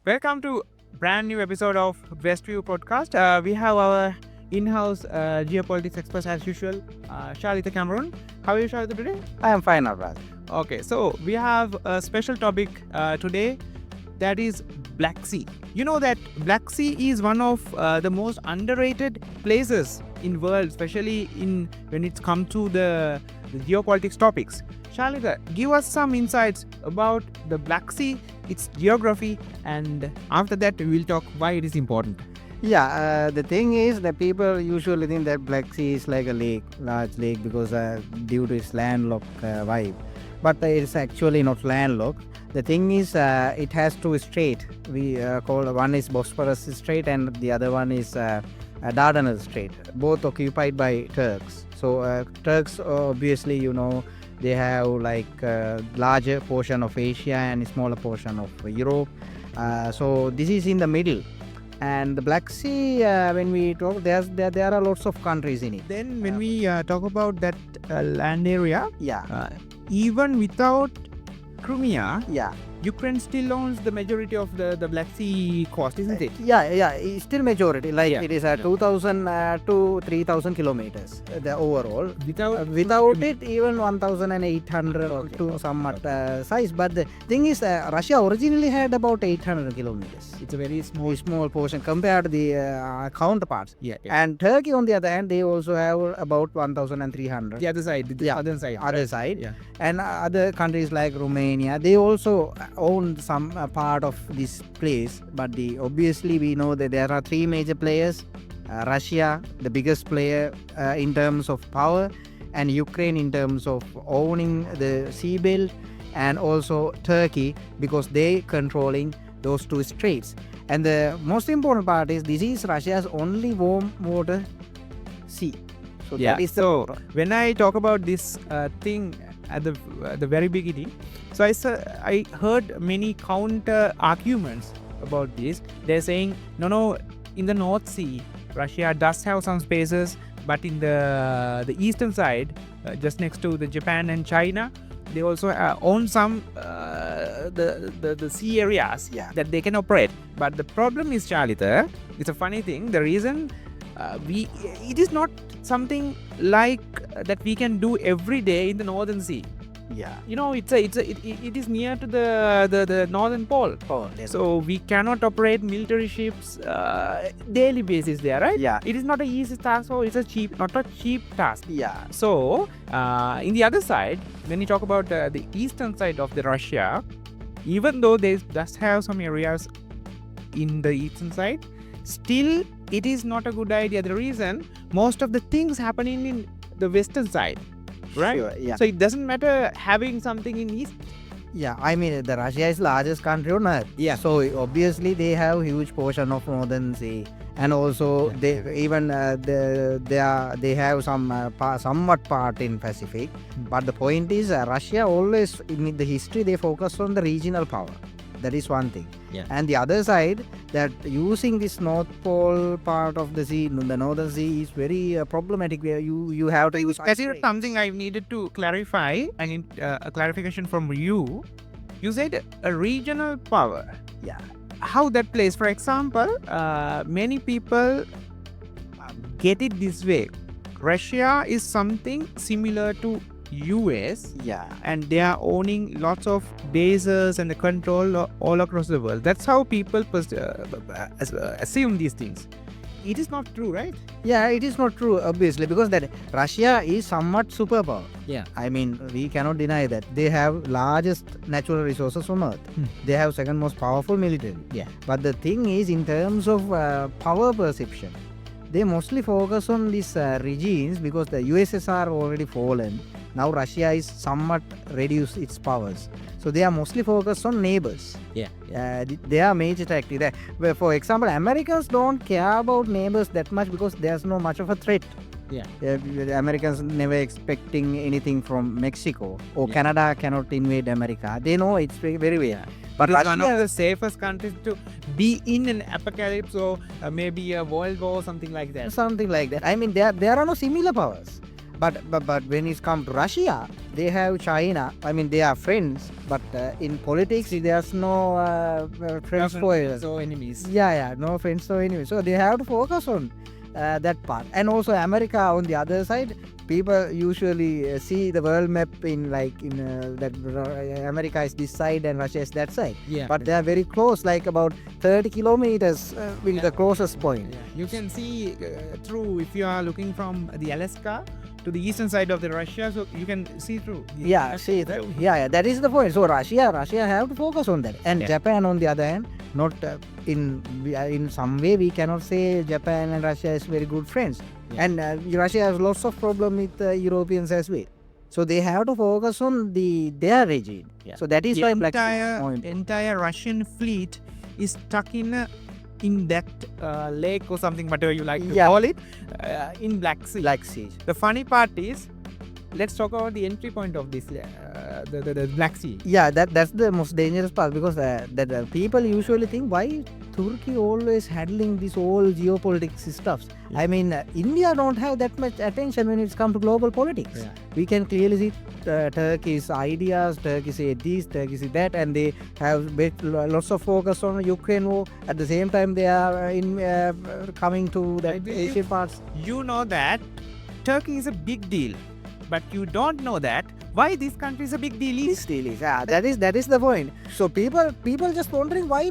Welcome to brand new episode of Westvu podcast. We have our in-house geopolitics expert as usual, Shalitha Cameron. How are you, Shalitha, today? I am fine, Anuradha. Okay, so we have a special topic today, that is Black Sea. You know that Black Sea is one of the most underrated places in world, especially when it's come to the geopolitics topics. Shalitha, give us some insights about the Black Sea, its geography, and after that we will talk why it is important. Yeah, the thing is that people usually think that Black Sea is like a lake, large lake, because due to its landlocked vibe. But it's actually not landlocked. The thing is, it has two straits. We call one is Bosporus Strait and the other one is Dardanelles Strait. Both occupied by Turks. So Turks, obviously, they have like a larger portion of Asia and a smaller portion of Europe. So this is in the middle. And the Black Sea, when we talk, there are lots of countries in it. Then when we talk about that land area, even without Crimea, Ukraine still owns the majority of the Black Sea coast, isn't it? It's still majority. It is 2,000 to 3,000 kilometers the overall. Without it, even 1,800 or to somewhat size. But the thing is, Russia originally had about 800 kilometers. It's a very small portion compared to the counterparts. And And Turkey, on the other hand, they also have about 1,300. the other side, Other side. Yeah. And other countries like Romania, they also own some part of this place. But obviously we know that there are three major players. Russia, the biggest player in terms of power, and Ukraine in terms of owning the seabelt, and also Turkey because they controlling those two straits. And the most important part is this is Russia's only warm water sea. So that is when I talk about this thing at the very beginning, so I heard many counter arguments about this. They're saying no, in the North Sea, Russia does have some spaces, but in the eastern side, just next to the Japan and China, they also own some the sea areas that they can operate. But the problem is, Shalitha, it's a funny thing. The reason it is not something like that we can do every day in the Northern Sea. It is near to the Northern Pole. So we cannot operate military ships daily basis there, right? It is not an easy task, so it's not a cheap task. So in the other side, when you talk about the eastern side of the Russia, even though they does have some areas in the eastern side, still it is not a good idea. The reason, most of the things happening in the western side, right? Sure, So it doesn't matter having something in east. I mean, the Russia is largest country on earth. So obviously they have huge portion of Northern Sea, and also they have some somewhat part in Pacific. But the point is, Russia always in the history they focus on the regional power. That is one thing. And the other side, that using this North Pole part of the sea, the Northern Sea, is very problematic. Where you have to use. That is something I needed to clarify. I need a clarification from you. You said a regional power. How that plays? For example, many people get it this way. Russia is something similar to US, and they are owning lots of bases and the control all across the world. That's how people assume these things. It is not true, right? It is not true, obviously, because that Russia is somewhat superpower. I mean, we cannot deny that. They have largest natural resources on earth. They have second most powerful military. But the thing is, in terms of power perception, they mostly focus on these regimes because the USSR already fallen. Now Russia is somewhat reduced its powers. So they are mostly focused on neighbors. They are major tactic. For example, Americans don't care about neighbors that much because there's no much of a threat. The Americans never expecting anything from Mexico or Canada cannot invade America. They know it's very, very weird. But it's one of the safest countries to be in an apocalypse or maybe a world war, something like that. I mean, there are no similar powers. But when it comes to Russia, they have China. I mean, they are friends, but in politics, there's no friends for So enemies. Yeah, no friends or enemies. So they have to focus on that part. And also America on the other side, people usually see the world map in that America is this side and Russia is that side. Yeah. But they are very close, like about 30 kilometers will the closest point. Yeah. You can see through if you are looking from the Alaska to the eastern side of the Russia, so you can see through. Yeah, see that. Yeah, that is the point. So Russia have to focus on that, and Japan on the other hand, not in some way we cannot say Japan and Russia is very good friends, and Russia has lots of problem with Europeans as well. So they have to focus on their regime. Yeah. So that is why entire Russian fleet is stuck in that lake or something, whatever you like to call it, in Black Sea. Black Sea. The funny part is, let's talk about the entry point of this, the Black Sea. Yeah, that's the most dangerous part, because that people usually think why Turkey always handling this whole geopolitics stuff. Yeah. I mean, India don't have that much attention when it's come to global politics. Yeah. We can clearly see Turkey's ideas, Turkey say this, Turkey say that, and they have lots of focus on Ukraine war. At the same time, they are coming to the Asian parts. You know that Turkey is a big deal, but you don't know that why this country is a big deal. Yeah, that is the point. So people just wondering why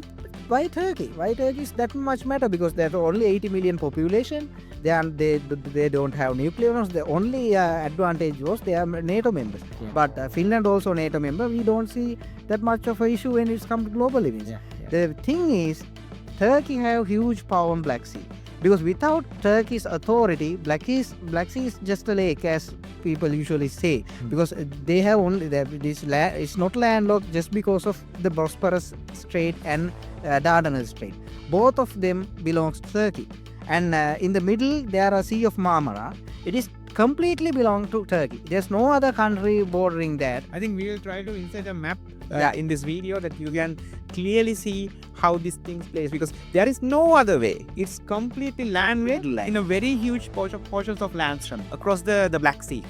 Turkey? Why Turkey is that much matter? Because there's only 80 million population. They don't have nuclear weapons. The only advantage was they are NATO members. Yeah. But Finland also NATO member. We don't see that much of an issue when it's come to global events. Yeah. The thing is, Turkey have huge power on Black Sea. Because without Turkey's authority, Black Sea is just a lake, as people usually say. Because they have only this land. It's not landlocked just because of the Bosporus Strait and Dardanelles Strait. Both of them belongs to Turkey. And in the middle, there are Sea of Marmara. It is completely belong to Turkey. There's no other country bordering that. I think we will try to insert a map in this video that you can clearly see how these things place, because there is no other way. It's completely land-based in a very huge portions of land across the Black Sea.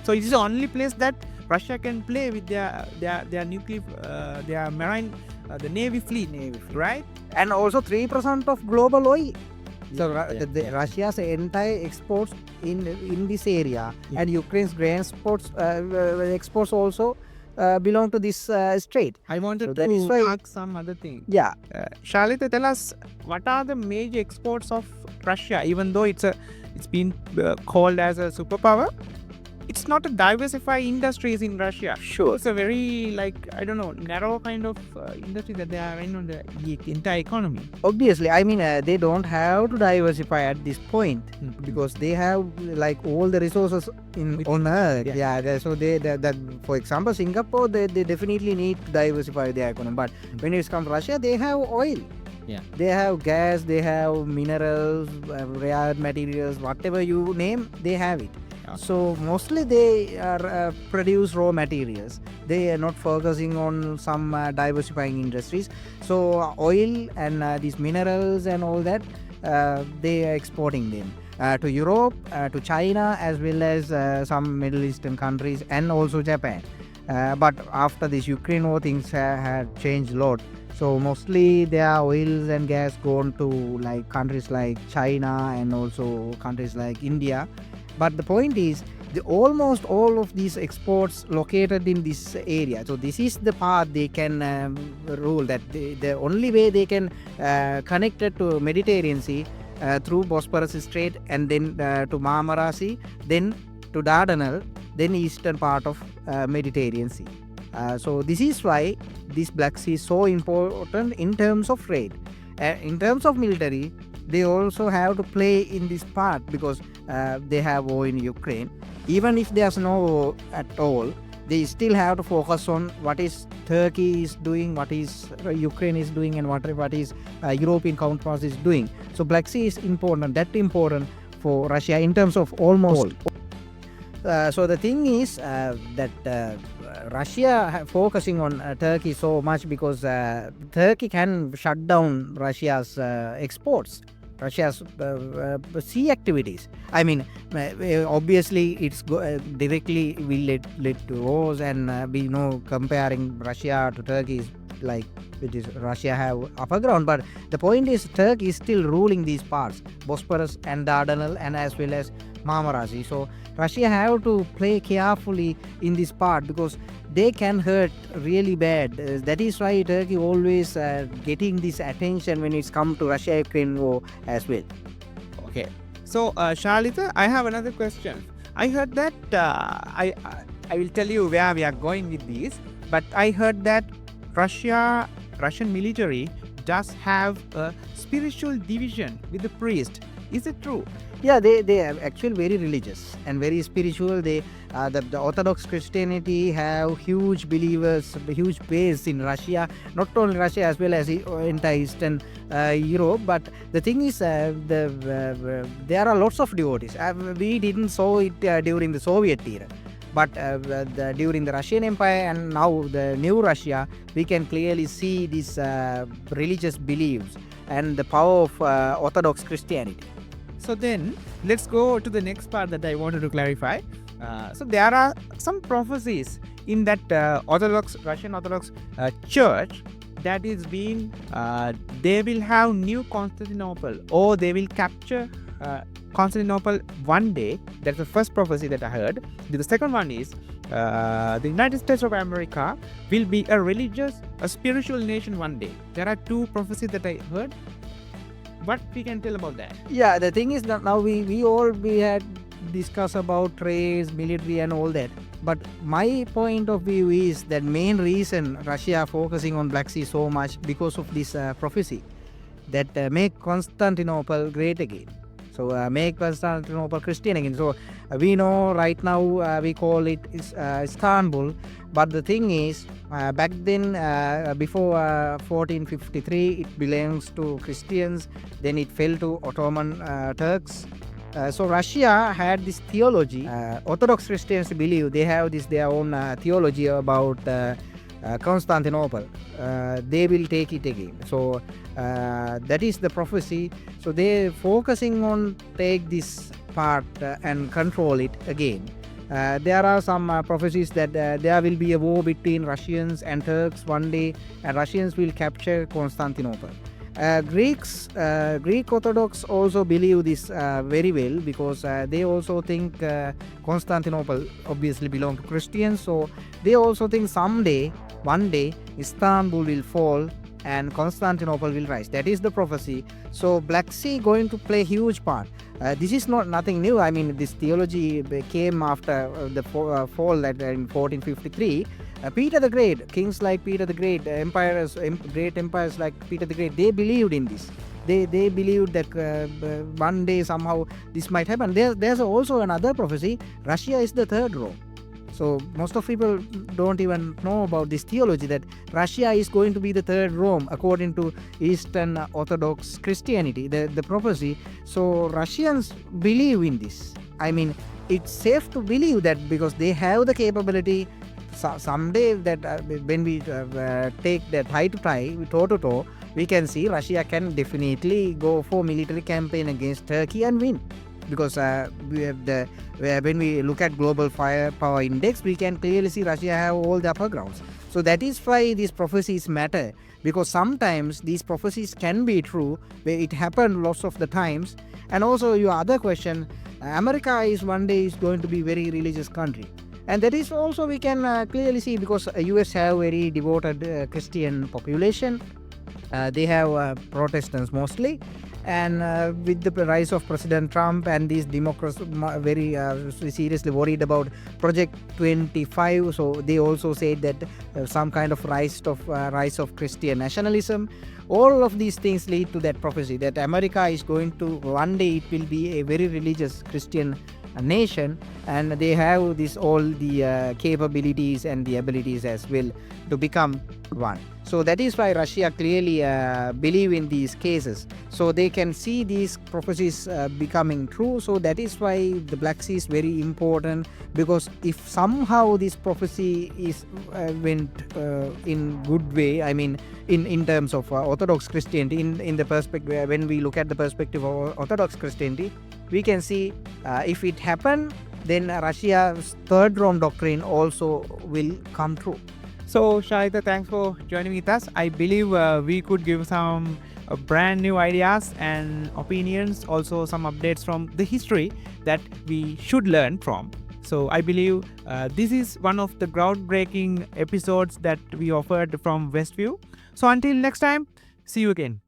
So it is the only place that Russia can play with their nuclear, their marine, the Navy fleet, right? And also 3% of global oil. So Russia's entire exports in this area, and Ukraine's grain exports also belong to this strait. I wanted to ask some other thing. Yeah. Shalitha, tell us, what are the major exports of Russia? Even though it's been called as a superpower, it's not a diversified industries in Russia. Sure. It's a very, narrow kind of industry that they are in on the entire economy. Obviously, I mean, they don't have to diversify at this point, because they have all the resources on Earth. Yeah. So for example, Singapore, they definitely need to diversify their economy. But when it comes to Russia, they have oil. Yeah. They have gas, they have minerals, rare materials, whatever you name, they have it. So mostly they produce raw materials. They are not focusing on some diversifying industries. So oil and these minerals and all that, they are exporting them to Europe, to China, as well as some Middle Eastern countries, and also Japan. But after this Ukraine war, things had changed a lot. So mostly their oils and gas gone to countries like China and also countries like India. But the point is, almost all of these exports located in this area. So this is the path they can rule, that the only way they can connect it to Mediterranean Sea through Bosporus Strait, and then to Marmara Sea, then to Dardanelles, then eastern part of Mediterranean Sea. So this is why this Black Sea is so important in terms of trade. In terms of military, they also have to play in this part, because they have war in Ukraine. Even if there's no war at all, they still have to focus on what is Turkey is doing, what is Ukraine is doing, and what is European counterparts is doing. So Black Sea is important, that important for Russia in terms of almost all. So the thing is that Russia focusing on Turkey so much because Turkey can shut down Russia's exports. Russia's sea activities. I mean, obviously it's directly will lead to wars, and we know comparing Russia to Turkey is like it is Russia have upper ground, but the point is Turkey is still ruling these parts, Bosporus and Dardanelles, and as well as Marmara Sea. So Russia have to play carefully in this part because they can hurt really bad. That is why Turkey always getting this attention when it's come to Russia-Ukraine war as well. Okay. So, Shalitha, I have another question. I heard that I will tell you where we are going with this, but I heard that Russian military does have a spiritual division with the priest. Is it true? Yeah, they are actually very religious and very spiritual. They the Orthodox Christianity have huge believers, huge base in Russia, not only Russia as well as entire Eastern Europe. But the thing is, there are lots of devotees. We didn't saw it during the Soviet era. But during the Russian Empire and now the new Russia, we can clearly see these religious beliefs and the power of Orthodox Christianity. So then, let's go to the next part that I wanted to clarify. So there are some prophecies in that Russian Orthodox Church that is being, they will have new Constantinople, or they will capture Constantinople one day. That's the first prophecy that I heard. The second one is the United States of America will be a spiritual nation one day. There are two prophecies that I heard. What we can tell about that? Yeah, the thing is that now we had discussed about trades, military and all that. But my point of view is that main reason Russia focusing on Black Sea so much because of this prophecy that make Constantinople great again. So make Constantinople Christian again. So we know right now we call it Istanbul. But the thing is, back then, before 1453, it belongs to Christians. Then it fell to Ottoman Turks. So Russia had this theology. Orthodox Christians believe they have their own theology about Constantinople. They will take it again. So that is the prophecy. So they focusing on take this part and control it again. There are some prophecies that there will be a war between Russians and Turks one day, and Russians will capture Constantinople. Greek Orthodox also believe this very well because they also think Constantinople obviously belong to Christians. So they also think one day, Istanbul will fall and Constantinople will rise. That is the prophecy. So Black Sea going to play a huge part. This is nothing new. I mean, this theology came after the fall that in 1453. Peter the Great, kings like Peter the Great, great empires like Peter the Great, they believed in this. They believed that one day somehow this might happen. There's also another prophecy. Russia is the third Rome. So most of people don't even know about this theology that Russia is going to be the third Rome according to Eastern Orthodox Christianity, the prophecy. So Russians believe in this. I mean, it's safe to believe that because they have the capability. Someday that when we take that tie to tie, toe to toe, we can see Russia can definitely go for military campaign against Turkey and win. Because we have when we look at global firepower index, we can clearly see Russia have all the upper grounds. So that is why these prophecies matter, because sometimes these prophecies can be true, where it happened lots of the times. And also your other question, America is one day is going to be very religious country. And that is also we can clearly see because US have very devoted Christian population. They have Protestants mostly. And with the rise of President Trump and these Democrats very seriously worried about Project 25, so they also said that some kind of rise of Christian nationalism. All of these things lead to that prophecy that America is going to one day it will be a very religious Christian nation, and they have all the capabilities and the abilities as well to become one. So that is why Russia clearly believe in these cases. So they can see these prophecies becoming true. So that is why the Black Sea is very important, because if somehow this prophecy is went in good way, I mean in terms of Orthodox Christianity, in the perspective, when we look at the perspective of Orthodox Christianity, we can see if it happened, then Russia's third Rome doctrine also will come true. So, Shalitha, thanks for joining with us. I believe we could give some brand new ideas and opinions, also some updates from the history that we should learn from. So, I believe this is one of the groundbreaking episodes that we offered from Westvu. So, until next time, see you again.